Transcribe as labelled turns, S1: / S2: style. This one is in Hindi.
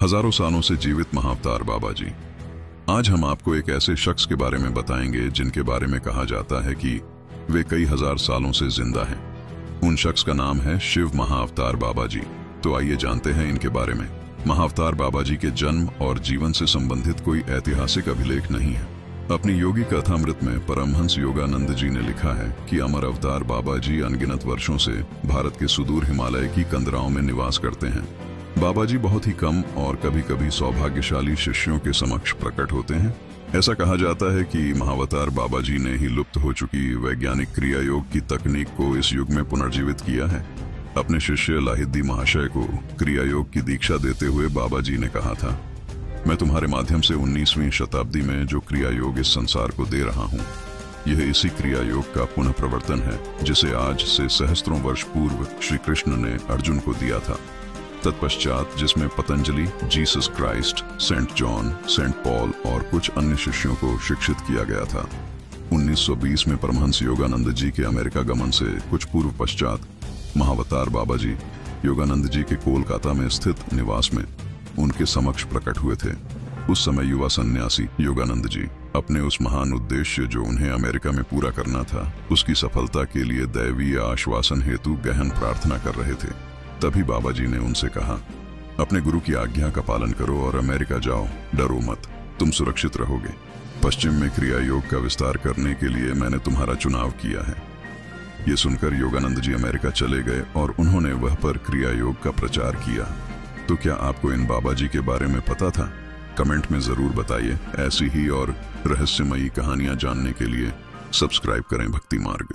S1: हजारों सालों से जीवित महाअवतार बाबा जी। आज हम आपको एक ऐसे शख्स के बारे में बताएंगे जिनके बारे में कहा जाता है कि वे कई हजार सालों से जिंदा हैं। उन शख्स का नाम है शिव महाअवतार बाबा जी। तो आइए जानते हैं इनके बारे में। महाअवतार बाबा जी के जन्म और जीवन से संबंधित कोई ऐतिहासिक अभिलेख नहीं है। अपनी योगी कथामृत में परमहंस योगानंद जी ने लिखा है कि अमर अवतार बाबा जी अनगिनत वर्षों से भारत के सुदूर हिमालय की कंदराओं में निवास करते हैं। बाबा जी बहुत ही कम और कभी कभी सौभाग्यशाली शिष्यों के समक्ष प्रकट होते हैं। ऐसा कहा जाता है कि महाअवतार बाबा जी ने ही लुप्त हो चुकी वैज्ञानिक क्रिया योग की तकनीक को इस युग में पुनर्जीवित किया है। अपने शिष्य लाहिद्दी महाशय को क्रिया योग की दीक्षा देते हुए बाबा जी ने कहा था, मैं तुम्हारे माध्यम से 19वीं शताब्दी में जो क्रिया योग इस संसार को दे रहा हूँ, यह इसी क्रिया योग का पुनः प्रवर्तन है जिसे आज से सहस्त्रों वर्ष पूर्व श्री कृष्ण ने अर्जुन को दिया था। तत्पश्चात जिसमें Patanjali, Jesus Christ, Saint John, Saint Paul और कुछ अन्य शिष्यों को शिक्षित किया गया था। 1920 में परमहंस योगानंद जी के अमेरिका गमन से कुछ पूर्व पश्चात महाअवतार बाबा जी योगानंद जी के कोलकाता में स्थित निवास में उनके समक्ष प्रकट हुए थे। उस समय युवा सन्यासी योगानंद जी अपने उस महान उद्देश्य जो उन्हें अमेरिका में पूरा करना था, उसकी सफलता के लिए दैवीय आश्वासन हेतु गहन प्रार्थना कर रहे थे। तभी बाबा जी ने उनसे कहा, अपने गुरु की आज्ञा का पालन करो और अमेरिका जाओ, डरो मत, तुम सुरक्षित रहोगे। पश्चिम में क्रिया योग का विस्तार करने के लिए मैंने तुम्हारा चुनाव किया है। ये सुनकर योगानंद जी अमेरिका चले गए और उन्होंने वह पर क्रिया योग का प्रचार किया। तो क्या आपको इन बाबा जी के बारे में पता था? कमेंट में जरूर बताइए। ऐसी ही और रहस्यमयी कहानियां जानने के लिए सब्सक्राइब करें भक्ति मार्ग।